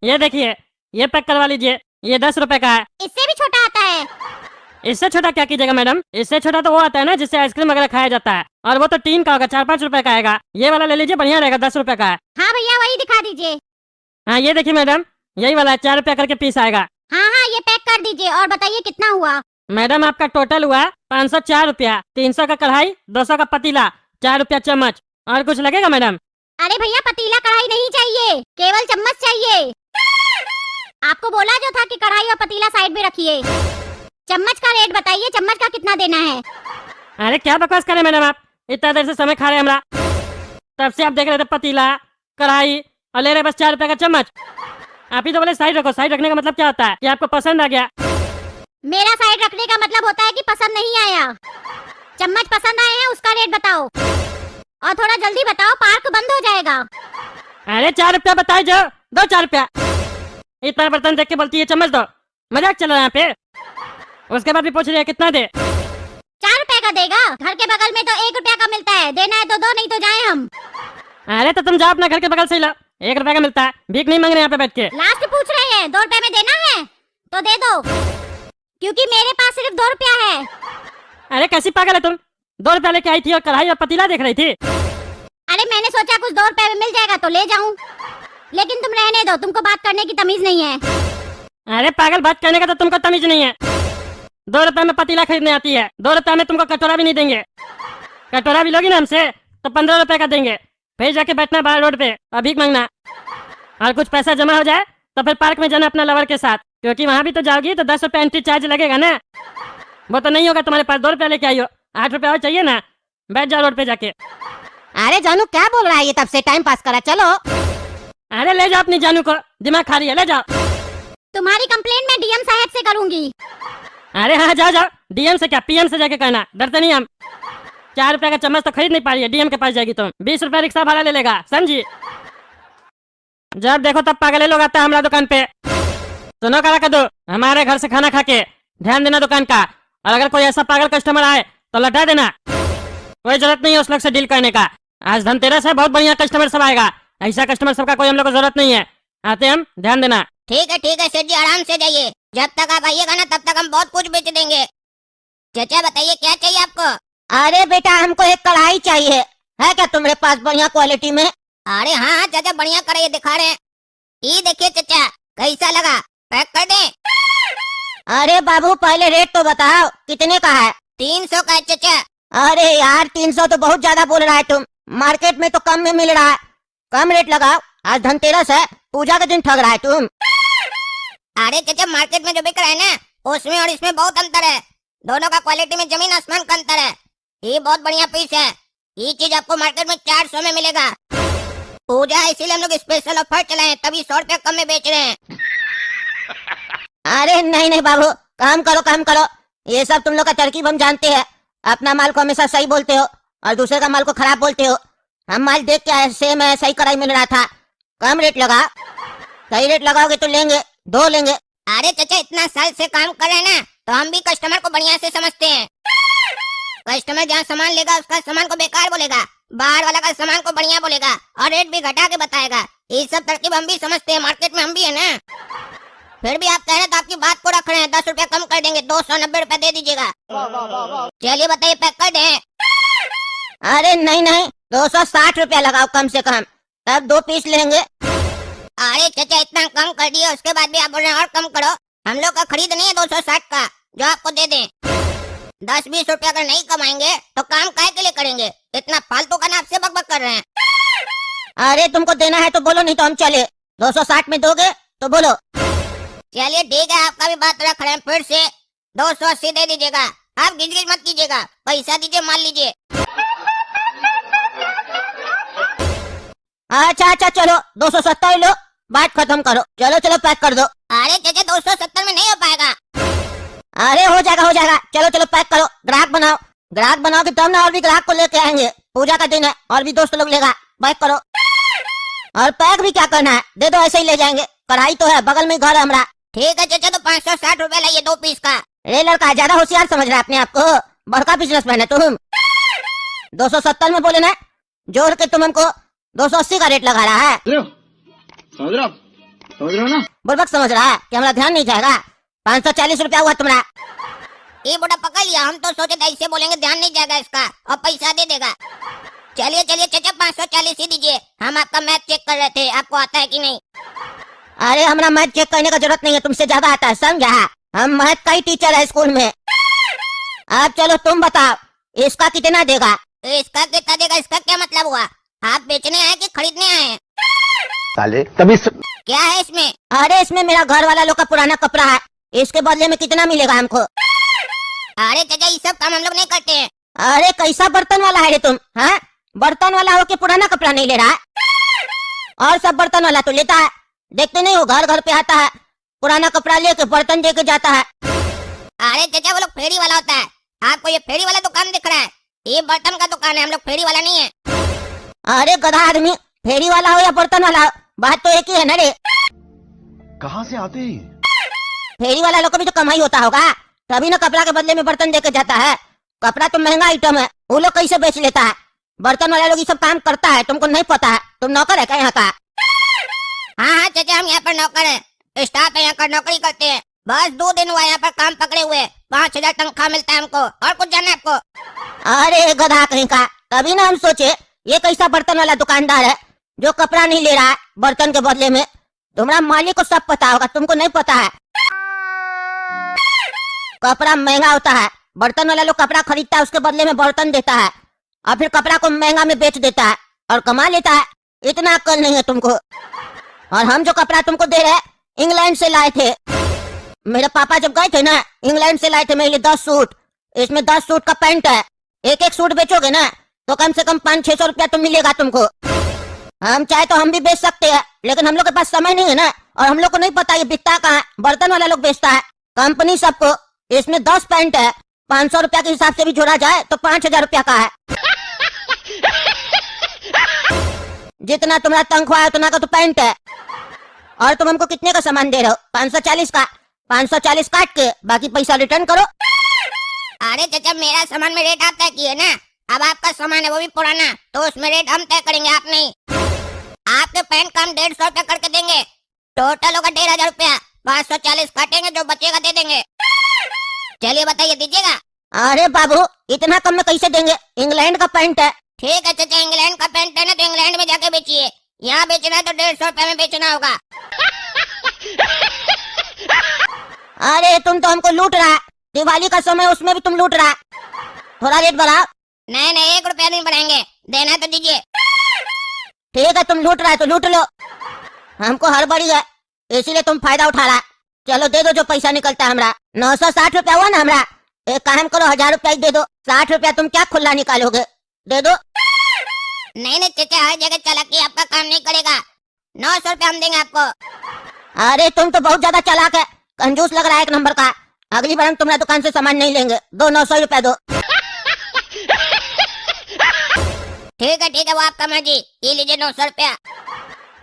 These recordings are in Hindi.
ये देखिए, ये पैक करवा लीजिए, ये 10 रुपए का है। इससे भी छोटा आता है? इससे छोटा क्या कीजिएगा मैडम? इससे छोटा तो वो आता है ना जिससे आइसक्रीम वगैरह खाया जाता है, और वो तो टीन का होगा, 4-5 रुपए का आएगा। ये वाला ले लीजिए, बढ़िया रहेगा, 10 रुपए का है। हाँ भैया वही दिखा दीजिए। हाँ ये देखिए मैडम, यही वाला है, 4 रुपया करके पीस आएगा। हाँ हाँ ये पैक कर दीजिए और बताइए कितना हुआ? मैडम आपका टोटल हुआ 504 रुपया, 300 का कढ़ाई, 200 का पतीला, 4 रुपया चम्मच। और कुछ लगेगा मैडम? अरे भैया पतीला कढ़ाई नहीं चाहिए, केवल चम्मच चाहिए। आपको बोला जो था कि कढ़ाई और पतीला साइड में रखिए। चम्मच का रेट बताइए, चम्मच का कितना देना है? अरे क्या बकवास करे मैडम, आप इतना देर से समय खा रहे हैं हमरा, तब से आप देख रहे थे पतीला कढ़ाई और ले रहे बस 4 रुपया का चम्मच। आप ही तो बोले साइड रखो, साइड रखने का मतलब क्या होता है कि आपको पसंद आ गया? मेरा साइड रखने का मतलब होता है कि पसंद नहीं आया। चम्मच पसंद आए हैं उसका रेट बताओ, और थोड़ा जल्दी बताओ, पार्क बंद हो जाएगा। अरे 4 रुपया बताए जो, दो 4 रुपया। इतना बर्तन देख के बोलती है चम्मच दो, मजाक चल रहा है यहाँ पे। उसके बाद भी पूछ रही है कितना दे। 4 रुपए का देगा? घर के बगल में तो 1 रुपया का मिलता है, देना है तो दो, नहीं तो जाए हम। अरे तो तुम जाओ अपना घर के बगल से ही लो, 1 रुपया का मिलता है, भीख नहीं मांग रहे यहाँ पे बैठ के। लास्ट पूछ रहे हैं, 2 रुपए में देना है तो दे दो, क्योंकि मेरे पास सिर्फ 2 रुपया है। अरे कैसी पागल है तुम, 2 रुपया लेके आई थी और कढ़ाई और पतीला देख रही थी। अरे मैंने सोचा कुछ 2 रुपए में मिल जाएगा तो ले जाऊं, लेकिन तुम रहने दो, तुमको बात करने की तमीज नहीं है। अरे पागल, बात करने का तो तुमको तमीज नहीं है। 2 रुपए में पतीला खरीदने आती है, 2 रुपया में तुमको कटोरा भी नहीं देंगे। कटोरा भी लोगी ना हमसे तो 15 रुपए का देंगे, फिर जाके बैठना बाहर रोड पे और भीख मांगना। और कुछ पैसा जमा हो जाए तो फिर पार्क में जाना अपना लवर के साथ, क्योंकि वहाँ भी तो जाओगी तो 10 रुपया एंट्री चार्ज लगेगा ना। वो तो नहीं होगा तुम्हारे पास, 2 रुपया लेके आई हो, 8 रुपया और चाहिए ना, बैठ जाओ रोड पे जाके। अरे जानू क्या बोल रहा है ये, तब से टाइम पास करा, चलो। अरे ले जाओ अपनी जानू को, दिमाग खा रही है, ले जाओ। तुम्हारी कंप्लेंट मैं डीएम साहब से करूंगी। अरे हाँ जाओ जाओ, डीएम से क्या पीएम से जाके कहना, डरते नहीं हम। 4 रुपया का चम्मच तो खरीद नहीं पा रही है, डीएम के पास जाएगी तुम, 20 रुपया रिक्शा भाड़ा ले लेगा, समझी? जब देखो तब पागले लोग आता है हमारा दुकान पे। सुनो करा कर दो, हमारे घर से खाना खा के ध्यान देना दुकान का, और अगर कोई ऐसा पागल कस्टमर आए तो लटा देना। कोई जरूरत नहीं है उस लोग से डील करने का। आज धनतेरस है, बहुत बढ़िया कस्टमर सब आएगा, ऐसा कस्टमर सबका कोई हम लोग को जरूरत नहीं है। आते हम, ध्यान देना। ठीक है सेठ जी, आराम से जाइए, जब तक आप आइएगा ना तब तक हम बहुत कुछ बेच देंगे। चाचा बताइए क्या चाहिए आपको? अरे बेटा हमको एक कढ़ाई चाहिए, है क्या तुम्हारे पास बढ़िया क्वालिटी में? अरे हाँ हाँ चाचा, बढ़िया कढ़ाई दिखा रहे हैं। ये देखिए चाचा, कैसा लगा, पैक कर दें? अरे बाबू पहले रेट तो बताओ, कितने का है? 300 का है चाचा। अरे यार 300 तो बहुत ज्यादा बोल रहा है तुम, मार्केट में तो कम में मिल रहा है, कम रेट लगाओ, आज धनतेरस है, पूजा के दिन ठग रहा है तुम। अरे चाचा मार्केट में जो बिक रहा है ना उसमें और इसमें बहुत अंतर है, दोनों का क्वालिटी में जमीन आसमान का अंतर है। ये बहुत बढ़िया पीस है, ये चीज आपको मार्केट में 400 में मिलेगा। पूजा है इसीलिए हम लोग स्पेशल ऑफर चलाए हैं, तभी 100 रुपया कम में बेच रहे हैं। अरे नहीं नहीं बाबू, काम करो काम करो, ये सब तुम लोग का तरकीब हम जानते हैं। अपना माल को हमेशा सही बोलते हो और दूसरे का माल को खराब बोलते हो। हम माल देख के आए, सेम है, सही कढ़ाई मिल रहा था, कम रेट लगा। सही रेट लगाओगे तो लेंगे, 2 लेंगे। अरे चाचा इतना साल से काम कर रहे हैं ना, तो हम भी कस्टमर को बढ़िया से समझते हैं। कस्टमर जहाँ सामान लेगा उसका सामान को बेकार बोलेगा, बाहर वाला का सामान को बढ़िया बोलेगा और रेट भी घटा के बताएगा। ये सब तरकीब हम भी समझते हैं, मार्केट में हम भी है ना। फिर भी आप कह रहे हैं तो आपकी बात को रख रहे हैं, 10 रुपया कम कर देंगे, 290 रुपया दे दीजिएगा। चलिए बताइए पैक कर दें? अरे नहीं नहीं, 260 रुपया लगाओ कम से कम, तब 2 पीस लेंगे। अरे चाचा इतना कम कर दिया, उसके बाद भी आप बोल रहे हैं और कम करो। हम लोग का खरीद नहीं है 260 का जो आपको दे दें। 10-20 रुपया अगर नहीं कमाएंगे तो काम काहे के लिए करेंगे, इतना फालतू का ना आपसे बकबक कर रहे हैं। अरे तुमको देना है तो बोलो, नहीं तो हम चले। 260 में दोगे तो बोलो। चलिए ठीक है, आपका भी बात रख रहे हैं, फिर से 280 दे दीजिएगा। आप गिज मत कीजिएगा, पैसा दीजिए, माल लीजिए। अच्छा चलो 270 लो, बात खत्म करो, चलो चलो पैक कर दो। अरे चाचा 270 में नहीं हो पाएगा। अरे हो जाएगा, चलो चलो पैक करो, ग्राहक बनाओगे तब ना, और भी ग्राहक को लेके आएंगे, पूजा का दिन है और भी दोस्त लोग लेगा, पैक करो। और पैक भी क्या करना है, दे दो, ऐसे ही ले जाएंगे, कढ़ाई तो है, बगल में घर है हमारा। ठीक है चाचा, तो 560 रुपया लाइए 2 पीस का। रे लड़का ज्यादा होशियार समझ रहा है अपने आप को, बड़का बिजनेसमैन है तुम। 270 में बोले ना, जोड़ के तुम हमको 280 का रेट लगा रहा है। समझ रहे हो? समझ रहे हो ना? बुड़बक समझ रहा है कि हमारा ध्यान नहीं जाएगा। 540 रुपया हुआ तुम्हारा। ये बुढ़ा पकड़ लिया, हम तो सोचे थे ऐसे बोलेंगे ध्यान नहीं जाएगा इसका और पैसा दे देगा। चलिए चलिए चाचा 540 ही दीजिए, हम आपका मैथ चेक कर रहे थे, आपको आता है कि नहीं। अरे हमारा मैथ चेक करने का जरूरत नहीं है, तुमसे ज्यादा आता है, समझा? हम मैथ का ही टीचर है स्कूल में। अब चलो तुम बताओ, इसका कितना देगा? इसका कितना देगा, इसका क्या मतलब हुआ? आप बेचने आए कि खरीदने आए? साले तभी क्या है इसमें? अरे इसमें मेरा घर वाला लोग का पुराना कपड़ा है, इसके बदले में कितना मिलेगा हमको? अरे चाचा ये सब काम हम लोग नहीं करते हैं। अरे कैसा बर्तन वाला है रे तुम? हाँ, बर्तन वाला हो के पुराना कपड़ा नहीं ले रहा है? और सब बर्तन वाला तो लेता है, देखते नहीं हो घर घर पे आता है, पुराना कपड़ा लेके बर्तन दे के जाता है। अरे चाचा वो लोग फेरी वाला होता है, आपको ये फेरी वाला दुकान दिख रहा है, ये बर्तन का दुकान है, हम लोग फेरी वाला नहीं है। अरे गधा आदमी, फेरी वाला हो या बर्तन वाला हो, बात तो एक ही है ना रे। कहाँ से आते हैं? फेरी वाला लोग को भी तो कमाई होता होगा, तभी ना कपड़ा के बदले में बर्तन देके जाता है। कपड़ा तो महंगा आइटम है, वो लोग कैसे बेच लेता है? बर्तन वाला लोग ये सब काम करता है, तुमको नहीं पता है? तुम नौकर है क्या यहाँ का? हाँ हाँ चाचा हम यहाँ पर नौकर हैं, स्टाफ है यहाँ का, नौकरी करते हैं। बस 2 दिन हुआ यहाँ पर काम पकड़े हुए, 5000 तनख्वाह मिलता है हमको, और कुछ जानना है आपको? अरे गधा कहीं का, तभी ना हम सोचे ये कैसा बर्तन वाला दुकानदार है जो कपड़ा नहीं ले रहा है बर्तन के बदले में। तुम्हारा मालिक को सब पता होगा, तुमको नहीं पता है? कपड़ा महंगा होता है, बर्तन वाला लोग कपड़ा खरीदता है, उसके बदले में बर्तन देता है और फिर कपड़ा को महंगा में बेच देता है और कमा लेता है। इतना अक्ल नहीं है तुमको। और हम जो कपड़ा तुमको दे रहे हैं इंग्लैंड से लाए थे, मेरे पापा जब गए थे ना इंग्लैंड से लाए थे मेरे लिए 10 सूट, इसमें 10 सूट का पैंट है। एक एक सूट बेचोगे ना तो कम से कम 500-600 रुपया तो मिलेगा तुमको। हम चाहे तो हम भी बेच सकते हैं, लेकिन हम लोग के पास समय नहीं है ना, और हम लोग को नहीं पता ये बिकता कहाँ है, बर्तन वाला लोग बेचता है, कंपनी सबको। इसमें 10 पैंट है, 500 रुपया के हिसाब से भी जोड़ा जाए तो 5000 रुपया का है। जितना तुम्हारा तनख्वाह है उतना का तो पैंट है। और तुम हमको कितने का सामान दे रहे हो? 540 का। 540 काट के बाकी पैसा रिटर्न करो। अरे चाचा मेरा सामान में रेट आप तय किए ना, अब आपका सामान है वो भी पुराना, तो उसमें रेट हम तय करेंगे, आप नहीं। आपके पैंट का हम 150 रुपया करके देंगे, टोटल होगा 1500 रुपया। 540 काटेंगे, जो बचेगा दे देंगे। चलिए बताइए दीजिएगा। अरे बाबू इतना कम में कैसे देंगे? इंग्लैंड का पैंट है। ठीक है चाचा, इंग्लैंड का पैंट है ना तो इंग्लैंड में जाके बेचिए, यहाँ बेचना है तो 150 रुपया में बेचना होगा। अरे तुम तो हमको लूट रहा है, दिवाली का समय उसमें भी तुम लूट रहा है। थोड़ा रेट बढ़ाओ। नहीं नहीं 1 रुपया नहीं बढ़ाएंगे, देना है तो दीजिए। ठीक है तुम लूट रहा है तो लूट लो, हमको हड़बड़ी है इसीलिए तुम फायदा उठा रहा है। चलो दे दो जो पैसा निकलता है हमरा। 960 रुपया हुआ ना हमरा, एक काम करो 1000 रुपया ही दे दो। 60 रुपया तुम क्या खुला निकालोगे, दे दो। नहीं नहीं चाचा हर जगह चालाकी आपका काम नहीं करेगा, 900 रुपया हम देंगे आपको। अरे तुम तो बहुत ज्यादा चालाक है, कंजूस लग रहा है एक नंबर का। अगली बार हम तुम्हारी दुकान से सामान नहीं लेंगे, दो 900 रुपया दो। ठीक है वो आपका मर्जी, ये लीजिए 900 रुपया।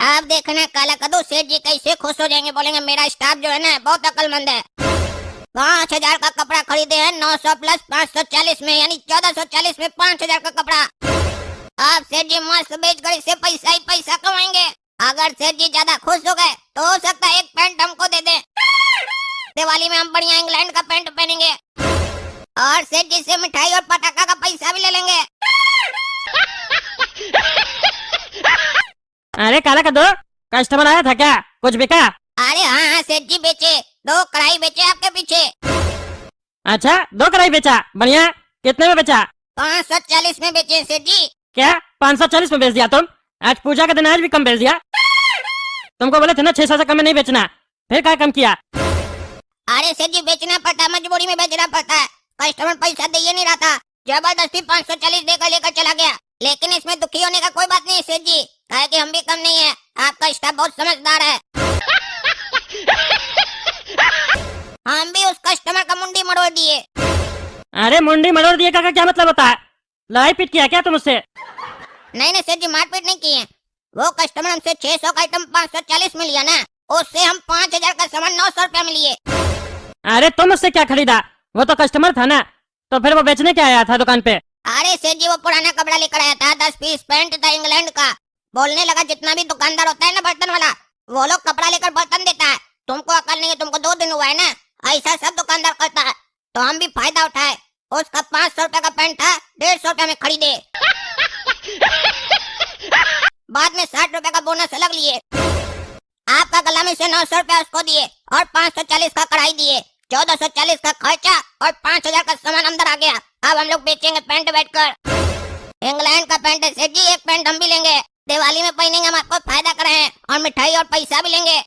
आप देखना काला कद्दू सेठ जी कैसे खुश हो जाएंगे, बोलेंगे मेरा स्टाफ जो है ना बहुत अक्लमंद है। 5000 का कपड़ा खरीदे हैं, 900 प्लस 540 में, यानी 1440 में 5000 का कपड़ा। आप सेठ जी मस्त बेच कर इससे पैसा ही पैसा कमाएंगे। अगर सेठ जी ज्यादा खुश हो गए तो हो सकता है एक पैंट हमको दे दे, दिवाली में हम बढ़िया इंग्लैंड का पैंट पहनेंगे और सेठ जी से मिठाई और पटाखा का पैसा भी ले लेंगे। अरे काला कद्दू, कस्टमर आया था क्या? कुछ बिका? अरे हाँ सेठ जी बेचे, 2 कढ़ाई बेचे आपके पीछे। अच्छा 2 कढ़ाई बेचा, बढ़िया। कितने में बेचा? 540 में बेचे सेठ जी। क्या 540 में बेच दिया तुम? आज पूजा का दिन, आज भी कम बेच दिया। तुमको बोले थे ना 600 से कम में नहीं बेचना, फिर क्या कम किया? अरे सेठ जी बेचना पड़ता है, मजबूरी में बेचना पड़ता है, कस्टमर पैसा दे ही नहीं रहा था, जबरदस्ती 540 देकर लेकर चला गया। लेकिन इसमें दुखी होने का कोई बात नहीं सेठ जी, कहे कि हम भी कम नहीं है, आपका स्टाफ बहुत समझदार है। हम भी उस कस्टमर का मुंडी मरोड़ दिए। अरे मुंडी मरोड़ दिए का क्या मतलब होता है? लड़ाई पीट किया क्या तुम उससे? नहीं सेठ जी मारपीट नहीं किए, वो कस्टमर हमसे 600 का आइटम 540 में लिया ना, उससे हम 5000 का सामान 900 रुपया में लिए। अरे तुम उससे क्या खरीदा? वो तो कस्टमर था ना, तो फिर वो बेचने क्या आया था दुकान पे? अरे सेठ जी वो पुराना कपड़ा लेकर आया था, 10 पीस पैंट था इंग्लैंड का। बोलने लगा जितना भी दुकानदार होता है ना बर्तन वाला, वो लोग कपड़ा लेकर बर्तन देता है, तुमको अकल नहीं है, तुमको 2 दिन हुआ है ना, ऐसा सब दुकानदार करता है, तो हम भी फायदा उठाए। उसका 500 रुपए का पैंट था, 150 रुपए में खरीदे, बाद में 60 रुपए का बोनस अलग लिए। आपका गलामी से 900 रुपए उसको दिए और 540 का कढ़ाई दिए, 1440 का खर्चा और 5000 का सामान अंदर आ गया। अब हम लोग बेचेंगे पैंट बैठकर। इंग्लैंड का पैंट है सेठ जी, एक पैंट हम भी लेंगे, दिवाली में पहनेंगे, हम आपको फायदा कर रहे हैं और मिठाई और पैसा भी लेंगे।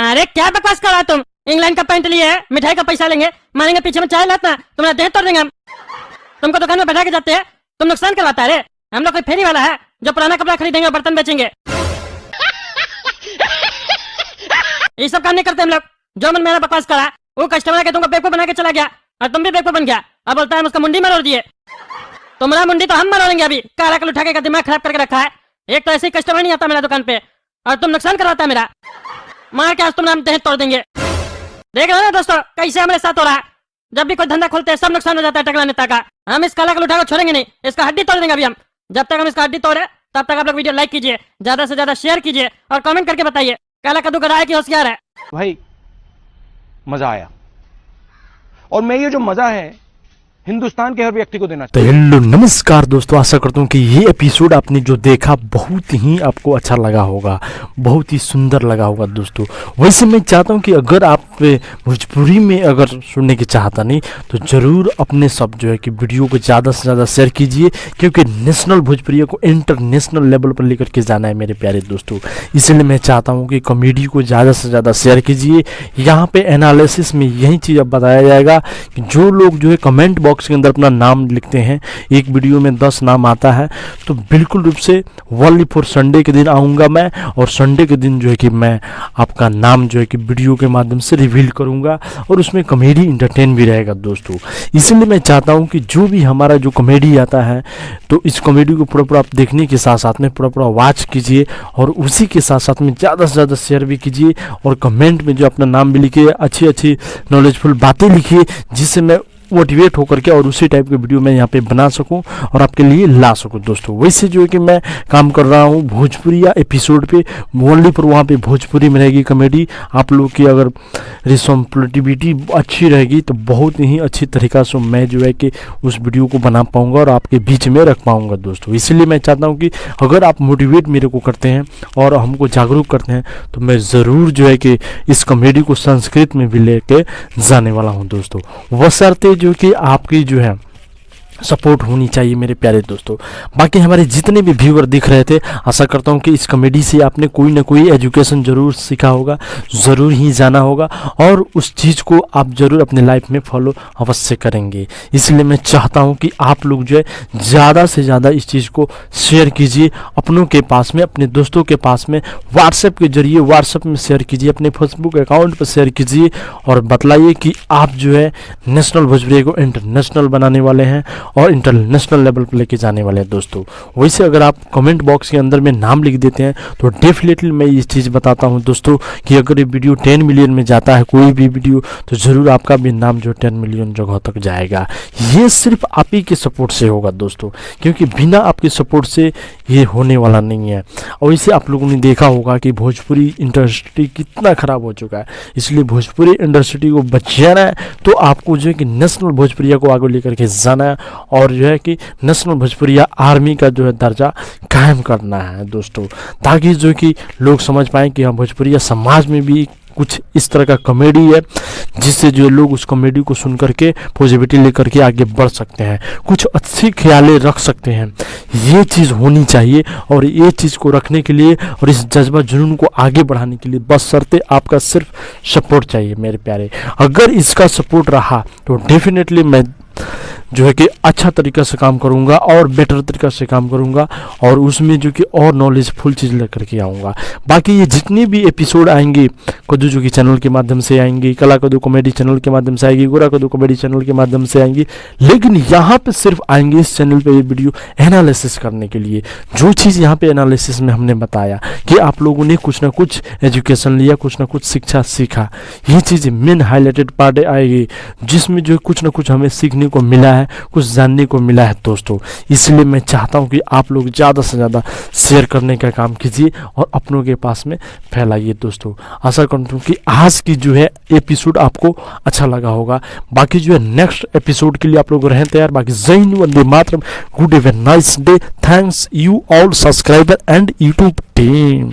अरे क्या बकवास कर रहा है तुम? इंग्लैंड का पैंट लिए है, मिठाई का पैसा लेंगे, मारेंगे पीछे में चाय लाता, तुम्हारा देह तोड़ देंगे हम। तुमको दुकान में बैठा के जाते हैं, तुम नुकसान करवाता है रे। हम लोग कोई फेरी वाला है जो पुराना कपड़ा खरीदेंगे और बर्तन बेचेंगे? ये सब काम नहीं करते हम लोग। जो मन मेरा बकवास करा, वो कस्टमर के तुमको बेवकूफ बना के चला गया और तुम भी बेवकूफ बन गया। अब बोलता है हम उसका मुंडी मरोड़ दिए। तुम्हारा मुंडी तो हम मरोड़ेंगे अभी। काला कल उठा के दिमाग खराब करके रखा है। एक तो ऐसे ही कस्टमर नहीं आता मेरा दुकान पे और तुम नुकसान करवाता है मेरा। मार के आज तुम हम देह तोड़ देंगे। देख रहे हो ना दोस्तों कैसे हमारे साथ हो रहा है। जब भी कोई धंधा खोलते हैं सब नुकसान हो जाता है टकला नेता का। हम इस काला कल उठा को छोड़ेंगे नहीं, इसका हड्डी तोड़ देंगे अभी हम। जब तक हम इसका हड्डी तोड़े तब तक आप लोग वीडियो लाइक कीजिए, ज्यादा से ज्यादा शेयर कीजिए और कमेंट करके बताइए काला कद्दू गड़ा है कि होशियार है। भाई मजा आया, और मैं ये जो मजा है हिंदुस्तान के हर व्यक्ति को देना तो हेलो नमस्कार दोस्तों, आशा करता हूँ कि ये एपिसोड आपने जो देखा बहुत ही आपको अच्छा लगा होगा, बहुत ही सुंदर लगा होगा दोस्तों। वैसे मैं चाहता हूँ कि अगर आप भोजपुरी में अगर सुनने की चाहता नहीं तो ज़रूर अपने सब जो है कि वीडियो को ज़्यादा से ज़्यादा शेयर कीजिए, क्योंकि नेशनल भोजपुरी को इंटरनेशनल लेवल पर लेकर के जाना है मेरे प्यारे दोस्तों। इसलिए मैं चाहता हूँ कि कॉमेडी को ज़्यादा से ज़्यादा शेयर कीजिए। यहाँ पे एनालिसिस में यही चीज़ अब बताया जाएगा कि जो लोग जो है कमेंट बॉक्स के अंदर अपना नाम लिखते हैं, एक वीडियो में 10 नाम आता है, तो बिल्कुल रूप से ओनली फॉर संडे के दिन आऊँगा मैं, और संडे के दिन जो है कि मैं आपका नाम जो है कि वीडियो के माध्यम से रिवील करूँगा और उसमें कॉमेडी इंटरटेन भी रहेगा दोस्तों। इसलिए मैं चाहता हूँ कि जो भी हमारा जो कॉमेडी आता है तो इस कॉमेडी को पूरा आप देखने के साथ साथ में पूरा वॉच कीजिए और उसी के साथ साथ में ज़्यादा से ज़्यादा शेयर भी कीजिए और कमेंट में जो अपना नाम भी लिखिए, अच्छी नॉलेजफुल बातें लिखिए, जिससे मैं मोटिवेट होकर के और उसी टाइप के वीडियो मैं यहाँ पे बना सकूं और आपके लिए ला सकूं दोस्तों। वैसे जो है कि मैं काम कर रहा हूँ भोजपुरी या एपिसोड पे ओनली पर, वहाँ पे भोजपुरी में रहेगी कॉमेडी। आप लोग की अगर रिस्पॉन्सिबिलिटी अच्छी रहेगी तो बहुत ही अच्छी तरीक़ा से मैं जो है कि उस वीडियो को बना पाऊँगा और आपके बीच में रख पाऊँगा दोस्तों। इसलिए मैं चाहता हूँ कि अगर आप मोटिवेट मेरे को करते हैं और हमको जागरूक करते हैं तो मैं ज़रूर जो है कि इस कॉमेडी को संस्कृत में भी लेके जाने वाला हूँ दोस्तों। बशर्ते जो कि आपकी जो है सपोर्ट होनी चाहिए मेरे प्यारे दोस्तों। बाकी हमारे जितने भी व्यूअर दिख रहे थे, आशा करता हूँ कि इस कॉमेडी से आपने कोई ना कोई एजुकेशन ज़रूर सीखा होगा, ज़रूर ही जाना होगा और उस चीज़ को आप ज़रूर अपने लाइफ में फॉलो अवश्य करेंगे। इसलिए मैं चाहता हूँ कि आप लोग जो है ज़्यादा से ज़्यादा इस चीज़ को शेयर कीजिए अपनों के पास में, अपने दोस्तों के पास में, व्हाट्सएप के जरिए व्हाट्सएप में शेयर कीजिए, अपने फेसबुक अकाउंट पर शेयर कीजिए और बतलाइए कि आप जो है नेशनल भोजपुरी को इंटरनेशनल बनाने वाले हैं और इंटरनेशनल लेवल पर लेके जाने वाले हैं दोस्तों। वैसे अगर आप कमेंट बॉक्स के अंदर में नाम लिख देते हैं तो डेफिनेटली मैं ये चीज़ बताता हूं दोस्तों कि अगर ये वीडियो 10 मिलियन में जाता है कोई भी वीडियो, तो ज़रूर आपका भी नाम जो 10 मिलियन जगह तक जाएगा। ये सिर्फ आप ही के सपोर्ट से होगा दोस्तों, क्योंकि बिना आपके सपोर्ट से ये होने वाला नहीं है। और इसे आप लोगों ने देखा होगा कि भोजपुरी इंडस्ट्री कितना ख़राब हो चुका है। इसलिए भोजपुरी इंडस्ट्री को बचाना है तो आपको जो है कि नेशनल भोजपुरिया को आगे लेकर के जाना है और जो है कि नेशनल भोजपुरिया आर्मी का जो है दर्जा कायम करना है दोस्तों, ताकि जो कि लोग समझ पाएँ कि हम भोजपुरिया समाज में भी कुछ इस तरह का कॉमेडी है जिससे जो लोग उस कॉमेडी को सुन करके पॉजिटिविटी लेकर के आगे बढ़ सकते हैं, कुछ अच्छी ख्यालें रख सकते हैं। ये चीज़ होनी चाहिए और ये चीज़ को रखने के लिए और इस जज्बा जुनून को आगे बढ़ाने के लिए बशर्ते आपका सिर्फ सपोर्ट चाहिए मेरे प्यारे। अगर इसका सपोर्ट रहा तो डेफिनेटली मैं जो है कि अच्छा तरीका से काम करूंगा और बेटर तरीका से काम करूंगा और उसमें जो कि और नॉलेजफुल चीज़ लेकर के आऊँगा। बाकी ये जितने भी एपिसोड आएंगे कद्दू जो कि चैनल के माध्यम से आएंगे, कला कद्दू कॉमेडी चैनल के माध्यम से आएगी, गोरा कद्दू कॉमेडी चैनल के माध्यम से आएंगी, लेकिन यहाँ पे सिर्फ आएंगे इस चैनल पे ये वीडियो एनालिसिस करने के लिए। जो चीज़ यहाँ पे एनालिसिस में हमने बताया कि आप लोगों ने कुछ ना कुछ एजुकेशन लिया, कुछ ना कुछ शिक्षा सीखा, ये चीज़ मेन हाईलाइटेड पार्ट आएगी जिसमें जो कुछ ना कुछ हमें सीखने को मिला है, कुछ जानने को मिला है दोस्तों। इसलिए मैं चाहता हूँ कि आप लोग ज़्यादा से ज़्यादा शेयर करने का काम कीजिए और अपनों के पास में फैलाइए दोस्तों। आशा करता हूँ कि आज की जो है एपिसोड आपको अच्छा लगा होगा। बाकी जो है नेक्स्ट एपिसोड के लिए आप लोग रहें तैयार। बाकी जय हिंद, वंदे मातरम, good have a nice day, thanks you all subscriber and YouTube team.